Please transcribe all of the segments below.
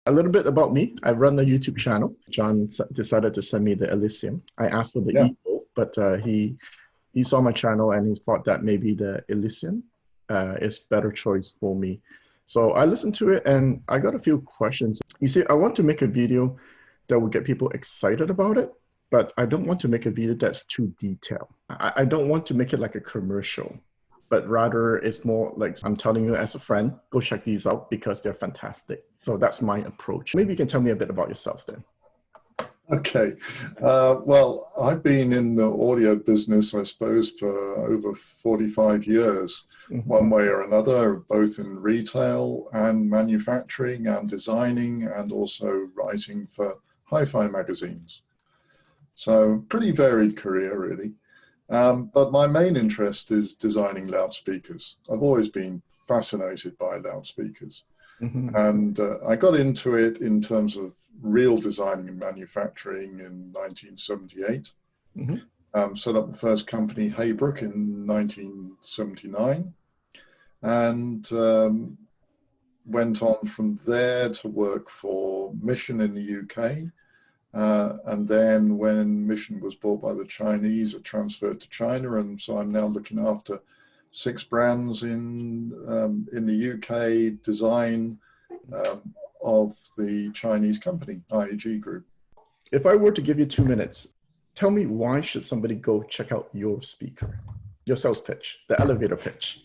A little bit about me. I run a YouTube channel. John decided to send me the Elysian. I asked for the Evo, but he saw my channel and he thought that maybe the Elysian is better choice for me. So I listened to it and I got a few questions. You see, I want to make a video that will get people excited about it, but I don't want to make a video that's too detailed. I don't want to make it like a commercial, but rather it's more like I'm telling you as a friend, go check these out because they're fantastic. So that's my approach. Maybe you can tell me a bit about yourself then. Okay. Well, I've been in the audio business, I suppose, for over 45 years, one way or another, both in retail and manufacturing and designing and also writing for hi-fi magazines. So pretty varied career, really. But my main interest is designing loudspeakers. I've always been fascinated by loudspeakers. And I got into it in terms of real designing and manufacturing in 1978. Set up the first company, Haybrook, in 1979. And went on from there to work for Mission in the UK. And then when Mission was bought by the Chinese, it transferred to China. And so I'm now looking after 6 brands in the UK design of the Chinese company, IAG Group. If I were to give you 2 minutes, tell me why should somebody go check out your speaker, your sales pitch, the elevator pitch?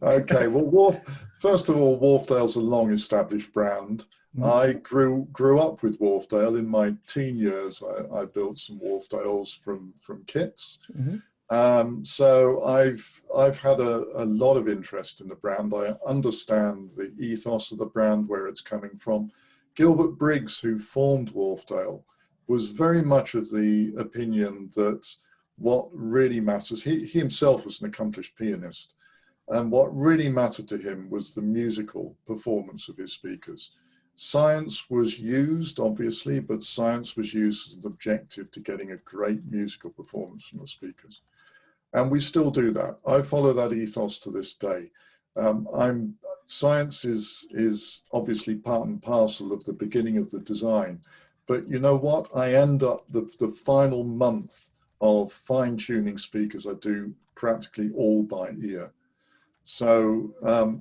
Okay, well, first of all, Wharfedale's a long-established brand. I grew up with Wharfedale. In my teen years, I built some Wharfedales from kits. So I've had a lot of interest in the brand. I understand the ethos of the brand, where it's coming from. Gilbert Briggs, who formed Wharfedale, was very much of the opinion that what really matters, he himself was an accomplished pianist, and what really mattered to him was the musical performance of his speakers. Science was used, obviously, but science was used as an objective to getting a great musical performance from the speakers. And we still do that. I follow that ethos to this day. Science is obviously part and parcel of the beginning of the design. But you know what? I end up the final month of fine-tuning speakers, I do practically all by ear. So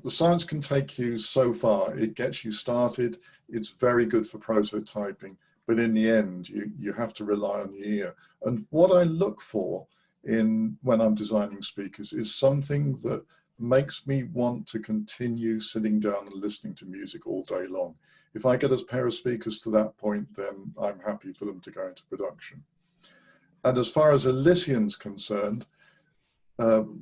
the science can take you so far. It gets you started. It's very good for prototyping. But in the end, you have to rely on the ear. And what I look for when I'm designing speakers is something that makes me want to continue sitting down and listening to music all day long. If I get a pair of speakers to that point, then I'm happy for them to go into production. And as far as Elysian's concerned,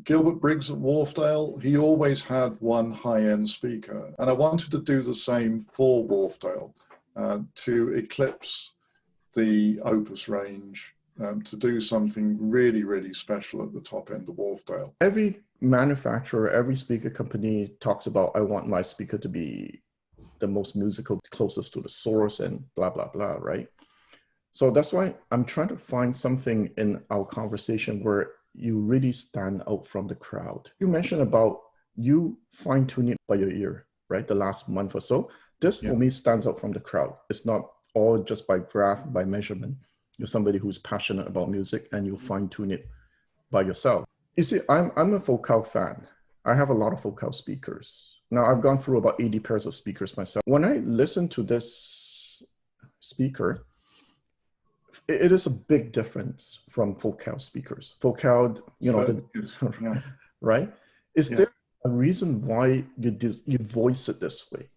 Gilbert Briggs at Wharfedale, he always had one high-end speaker. And I wanted to do the same for Wharfedale to eclipse the Opus range, to do something really, really special at the top end of Wharfedale. Every manufacturer, every speaker company talks about, I want my speaker to be the most musical, closest to the source and blah, blah, blah, right? So that's why I'm trying to find something in our conversation where you really stand out from the crowd. You mentioned about you fine-tune it by your ear, right? The last month or so. This for me stands out from the crowd. It's not all just by graph, by measurement. You're somebody who's passionate about music and you fine-tune it by yourself. You see, I'm a Focal fan. I have a lot of Focal speakers. Now I've gone through about 80 pairs of speakers myself. When I listen to this speaker, it is a big difference from Focal speakers. Focal, you know, right? Is there a reason why you voice it this way?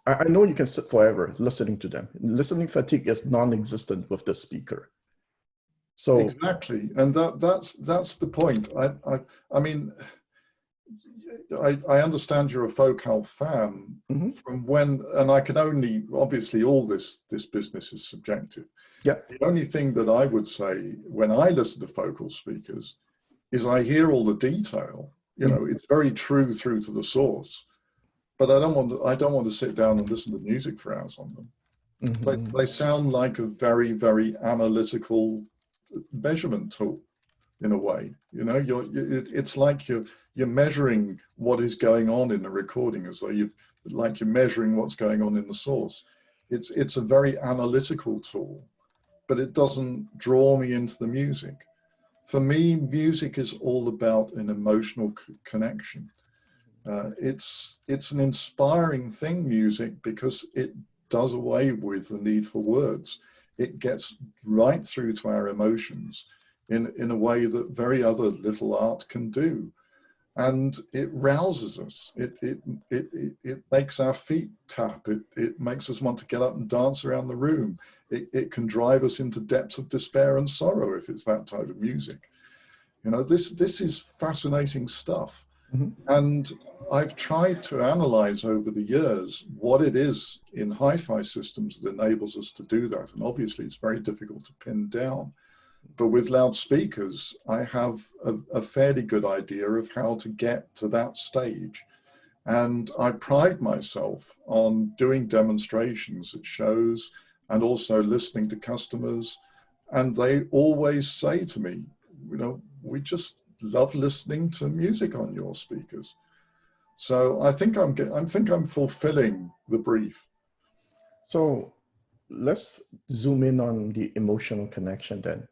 I know you can sit forever listening to them. Listening fatigue is non-existent with the speaker. So exactly, and that's the point. I mean, I understand you're a Focal fan from when, and I can only, obviously all this business is subjective. Yeah. The only thing that I would say when I listen to Focal speakers is I hear all the detail. You know, it's very true through to the source, but I don't want to sit down and listen to music for hours on them. They sound like a very, very analytical measurement tool in a way. You know, it's like you're measuring what is going on in the recording as though you're measuring what's going on in the source. It's a very analytical tool, but it doesn't draw me into the music. For me, music is all about an emotional connection. It's an inspiring thing, music, because it does away with the need for words. It gets right through to our emotions in a way that very other little art can do. And it rouses us. It makes our feet tap. It makes us want to get up and dance around the room. It can drive us into depths of despair and sorrow if it's that type of music. You know, this is fascinating stuff. Mm-hmm. And I've tried to analyze over the years what it is in hi-fi systems that enables us to do that. And obviously it's very difficult to pin down. But with loudspeakers, I have a fairly good idea of how to get to that stage. And I pride myself on doing demonstrations at shows and also listening to customers. And they always say to me, you know, we just love listening to music on your speakers. So I think I'm fulfilling the brief. So let's zoom in on the emotional connection then.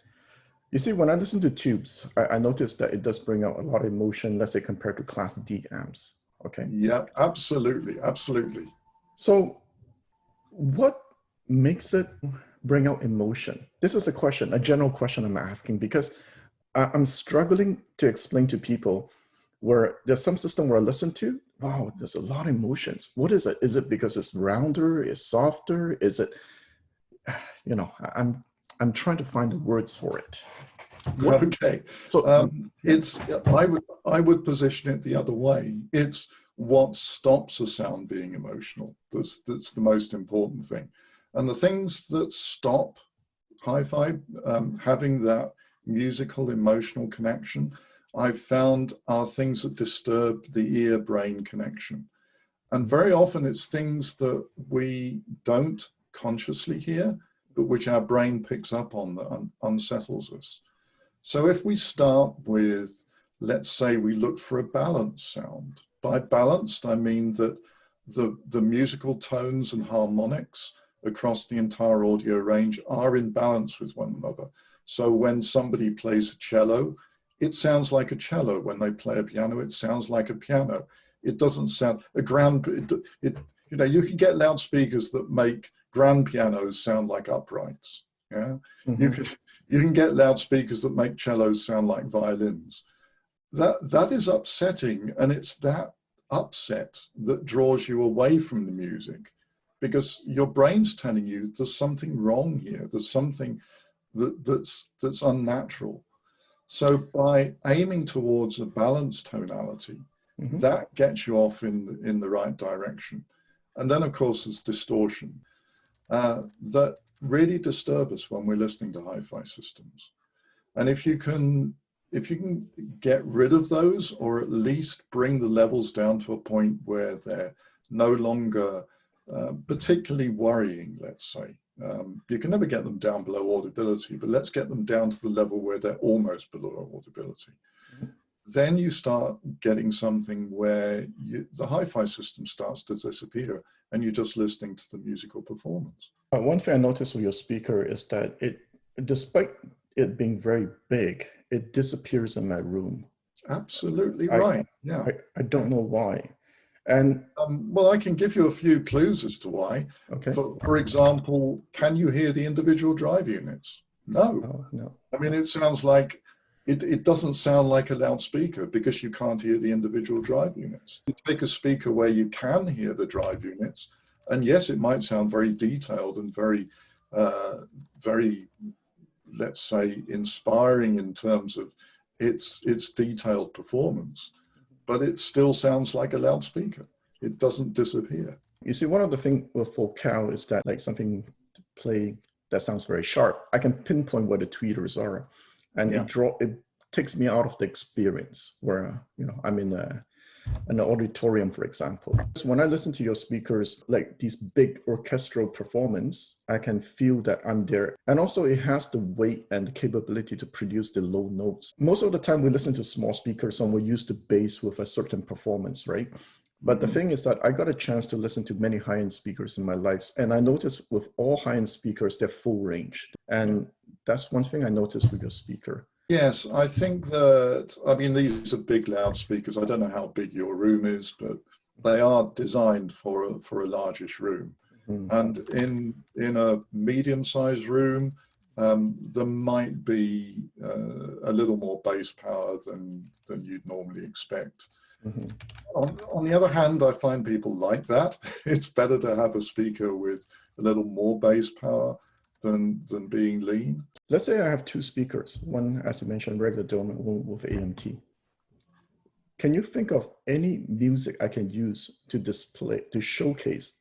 You see, when I listen to tubes, I noticed that it does bring out a lot of emotion, let's say compared to Class D amps, okay? Yeah, absolutely, absolutely. So what makes it bring out emotion? This is a question, a general question I'm asking, because I'm struggling to explain to people where there's some system where I listen to, wow, there's a lot of emotions. What is it? Is it because it's rounder, it's softer? Is it, you know, I'm trying to find the words for it. Okay, So it's I would position it the other way. It's what stops a sound being emotional. That's the most important thing, and the things that stop hi-fi having that musical emotional connection, I've found are things that disturb the ear-brain connection, and very often it's things that we don't consciously hear, but which our brain picks up on that unsettles us. So if we start with, let's say we look for a balanced sound. By balanced, I mean that the musical tones and harmonics across the entire audio range are in balance with one another. So when somebody plays a cello, it sounds like a cello. When they play a piano, it sounds like a piano. It doesn't sound a grand, you know, you can get loudspeakers that make grand pianos sound like uprights. Yeah, mm-hmm. You can get loudspeakers that make cellos sound like violins. That is upsetting, and it's that upset that draws you away from the music, because your brain's telling you there's something wrong here. There's something that's unnatural. So by aiming towards a balanced tonality, Mm-hmm. that gets you off in the right direction. And then, of course, there's distortion that really disturb us when we're listening to hi-fi systems. And if you can get rid of those, or at least bring the levels down to a point where they're no longer particularly worrying, let's say. You can never get them down below audibility, but let's get them down to the level where they're almost below audibility. Mm-hmm. Then you start getting something where the hi-fi system starts to disappear and you're just listening to the musical performance. One thing I noticed with your speaker is that despite it being very big, it disappears in my room. Absolutely right. Yeah. I don't know why. And well, I can give you a few clues as to why. Okay. For example, can you hear the individual drive units? No. Oh, no. I mean, it sounds like it doesn't sound like a loudspeaker because you can't hear the individual drive units. You take a speaker where you can hear the drive units, and yes, it might sound very detailed and very, let's say, inspiring in terms of its detailed performance, but it still sounds like a loudspeaker. It doesn't disappear. You see, one of the things with vocal is that, like, something to play that sounds very sharp, I can pinpoint where the tweeters are, and it takes me out of the experience where, you know, I'm in an auditorium, for example. So when I listen to your speakers, like these big orchestral performance, I can feel that I'm there. And also it has the weight and the capability to produce the low notes. Most of the time we listen to small speakers and we use the bass with a certain performance, right? But the thing is that I got a chance to listen to many high-end speakers in my life. And I noticed with all high-end speakers, they're full range. And that's one thing I noticed with your speaker. Yes, I think that, I mean, these are big loudspeakers. I don't know how big your room is, but they are designed for a largish room. And in a medium-sized room, there might be a little more bass power than you'd normally expect. On the other hand, I find people like that. It's better to have a speaker with a little more bass power than being lean. Let's say I have two speakers, one, as you mentioned, regular dome and one with AMT. Can you think of any music I can use to display, to showcase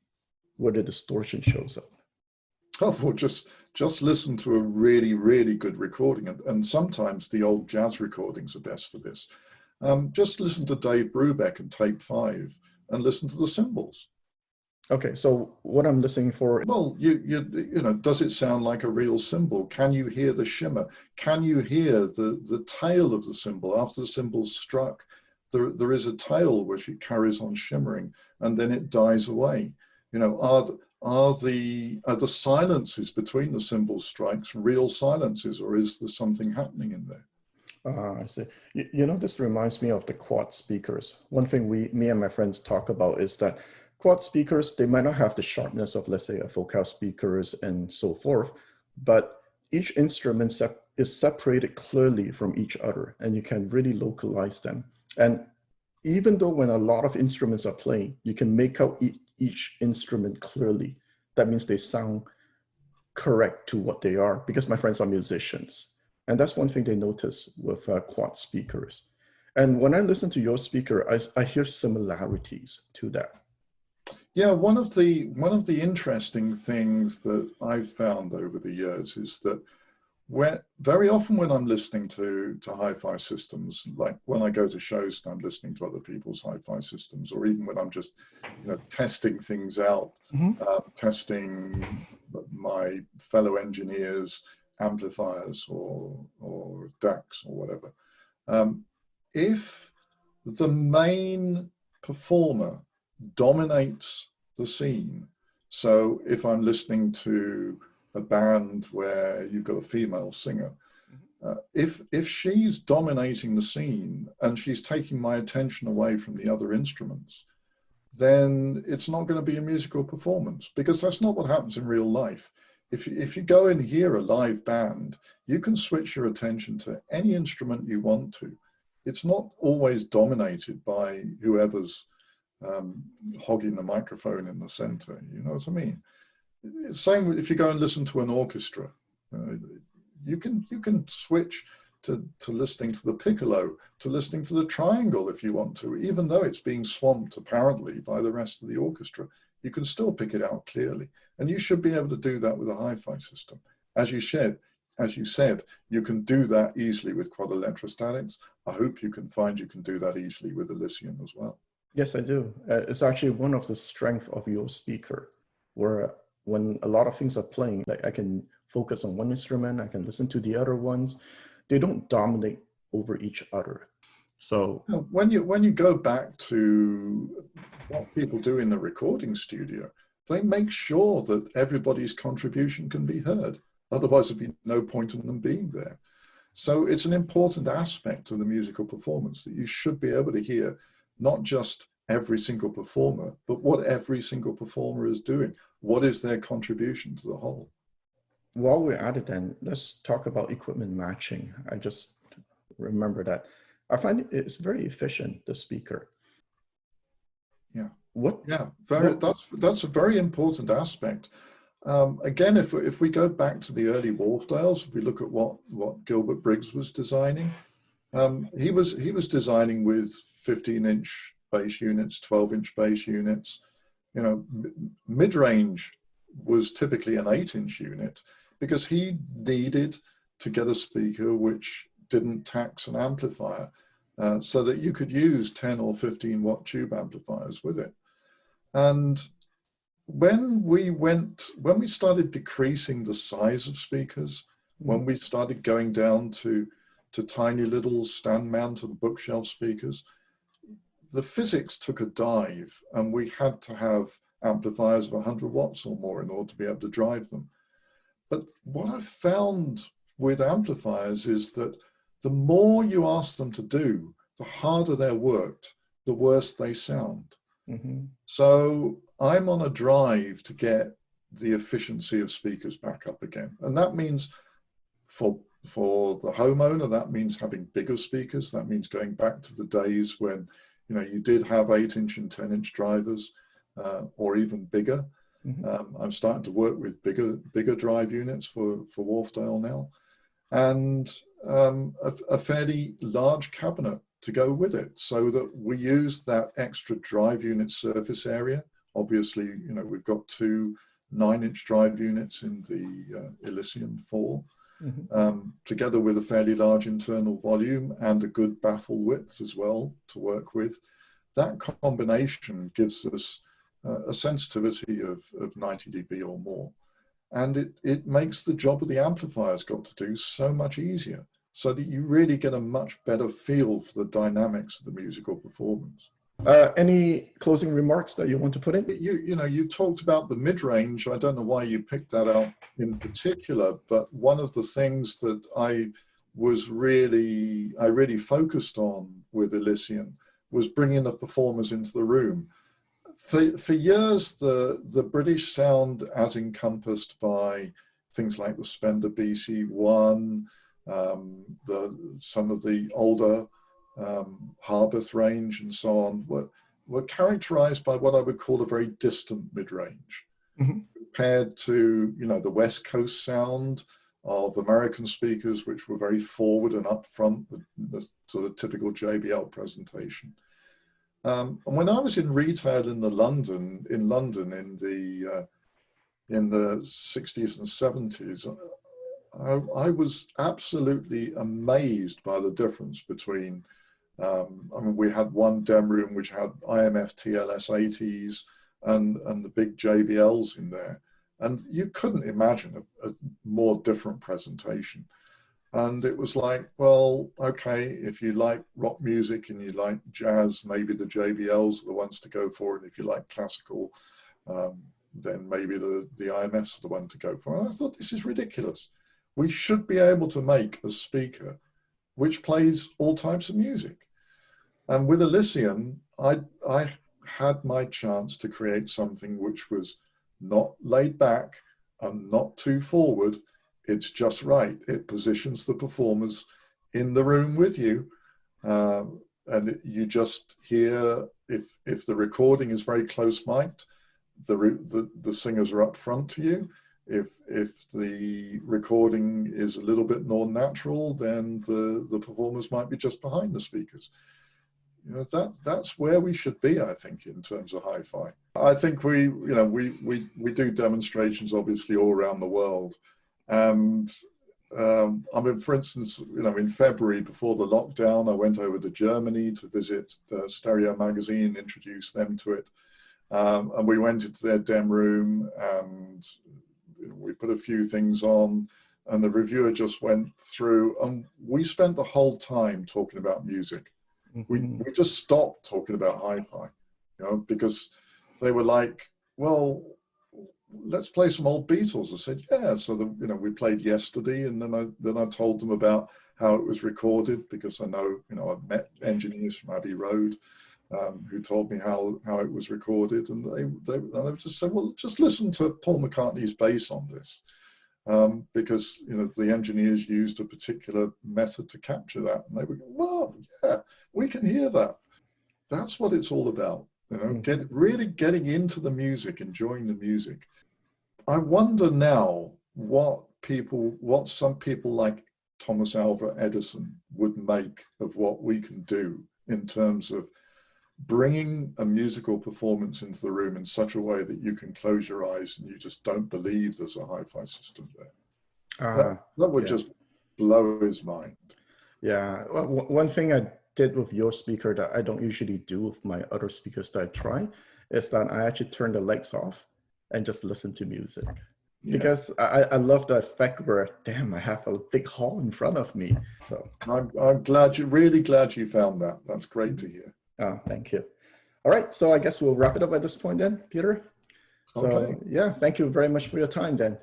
where the distortion shows up? Oh, well, just listen to a really, really good recording. And sometimes the old jazz recordings are best for this. Just listen to Dave Brubeck and Tape 5 and listen to the cymbals. Okay, so what I'm listening for... Well, you know, does it sound like a real cymbal? Can you hear the shimmer? Can you hear the tail of the cymbal? After the cymbal's struck, there is a tail which it carries on shimmering, and then it dies away. You know, are the silences between the cymbal strikes real silences, or is there something happening in there? I see. You know, this reminds me of the quad speakers. One thing me and my friends talk about is that quad speakers, they might not have the sharpness of, let's say, a focal speakers and so forth, but each instrument is separated clearly from each other, and you can really localize them. And even though when a lot of instruments are playing, you can make out each instrument clearly. That means they sound correct to what they are, because my friends are musicians. And that's one thing they notice with quad speakers. And when I listen to your speaker, I hear similarities to that. Yeah, one of the interesting things that I've found over the years is that very often when I'm listening to hi-fi systems, like when I go to shows and I'm listening to other people's hi-fi systems, or even when I'm just, you know, testing things out, testing my fellow engineers' amplifiers or DACs or whatever. If the main performer dominates the scene, so if I'm listening to a band where you've got a female singer, if she's dominating the scene and she's taking my attention away from the other instruments, then it's not going to be a musical performance, because that's not what happens in real life. If you go and hear a live band, you can switch your attention to any instrument you want to. It's not always dominated by whoever's hogging the microphone in the center. You know what I mean? Same if you go and listen to an orchestra. You can switch to listening to the piccolo, to listening to the triangle if you want to, even though it's being swamped apparently by the rest of the orchestra. You can still pick it out clearly, and you should be able to do that with a hi-fi system. As you said, you can do that easily with quad electrostatics. I hope you can do that easily with Elysian as well. Yes, I do. It's actually one of the strengths of your speaker, where when a lot of things are playing, like I can focus on one instrument, I can listen to the other ones. They don't dominate over each other. So when you go back to what people do in the recording studio, they make sure that everybody's contribution can be heard. Otherwise, there'd be no point in them being there. So it's an important aspect of the musical performance that you should be able to hear not just every single performer, but what every single performer is doing. What is their contribution to the whole? While we're at it then, let's talk about equipment matching. I just remember that. I find it's very efficient, the speaker. Yeah. What? Yeah, that's a very important aspect. Again, if we go back to the early Wharfedales, if we look at what Gilbert Briggs was designing, he was designing with 15-inch bass units, 12-inch bass units. You know, mid-range was typically an 8-inch unit, because he needed to get a speaker which didn't tax an amplifier, so that you could use 10 or 15 watt tube amplifiers with it. And when we started decreasing the size of speakers, when we started going down to tiny little stand mounted bookshelf speakers, the physics took a dive, and we had to have amplifiers of 100 watts or more in order to be able to drive them. But what I've found with amplifiers is that the more you ask them to do, the harder they're worked, the worse they sound. Mm-hmm. So I'm on a drive to get the efficiency of speakers back up again. And that means for the homeowner, that means having bigger speakers. That means going back to the days when, you know, you did have 8-inch and 10-inch drivers, or even bigger. Mm-hmm. I'm starting to work with bigger drive units for Wharfedale now, and a fairly large cabinet to go with it, so that we use that extra drive unit surface area. Obviously, you know, we've got 2 9-inch drive units in the Elysian 4, together with a fairly large internal volume and a good baffle width as well to work with. That combination gives us a sensitivity of 90 dB or more. And it makes the job of the amplifiers got to do so much easier, so that you really get a much better feel for the dynamics of the musical performance. Any closing remarks that you want to put in? You know, you talked about the mid-range. I don't know why you picked that out in particular, but one of the things that I really focused on with Elysian was bringing the performers into the room. For years, the British sound, as encompassed by things like the Spender BC1, some of the older Harbeth range and so on, were characterized by what I would call a very distant mid-range, compared to, you know, the West Coast sound of American speakers, which were very forward and upfront, the sort of typical JBL presentation. And when I was in retail in London in the 60s and 70s, I was absolutely amazed by the difference between, I mean, we had one dem room which had IMF TLS 80s and the big JBLs in there. And you couldn't imagine a more different presentation. And it was like, well, okay, if you like rock music and you like jazz, maybe the JBLs are the ones to go for. And if you like classical, then maybe the IMFs are the one to go for. And I thought, this is ridiculous. We should be able to make a speaker which plays all types of music. And with Elysian, I had my chance to create something which was not laid back and not too forward. It's just right. It positions the performers in the room with you. And you just hear, if the recording is very close mic'd, the singers are up front to you. If the recording is a little bit more natural, then the performers might be just behind the speakers. You know, that's where we should be, I think, in terms of hi-fi. I think we do demonstrations obviously all around the world. And I mean, for instance, you know, in February before the lockdown, I went over to Germany to visit Stereo Magazine, introduce them to it. And we went into their dem room and we put a few things on, and the reviewer just went through, and we spent the whole time talking about music. We just stopped talking about hi-fi, you know, because they were like, well, let's play some old Beatles. I said, yeah. So you know, we played Yesterday, and then I told them about how it was recorded, because I know, you know, I've met engineers from Abbey Road who told me how it was recorded, and they just said, well, just listen to Paul McCartney's bass on this, because, you know, the engineers used a particular method to capture that, and they would go, well, yeah, we can hear that. That's what it's all about, you know, really getting into the music, enjoying the music. I wonder now what some people like Thomas Alva Edison would make of what we can do in terms of bringing a musical performance into the room in such a way that you can close your eyes and you just don't believe there's a hi-fi system there. That would just blow his mind. Yeah, well, one thing I did with your speaker that I don't usually do with my other speakers that I try is that I actually turn the lights off and just listen to music. Yeah. Because I love the effect where, damn, I have a big hall in front of me. So I'm really glad you found that. That's great to hear. Thank you. All right, so I guess we'll wrap it up at this point then, Peter. Okay. So yeah, thank you very much for your time then.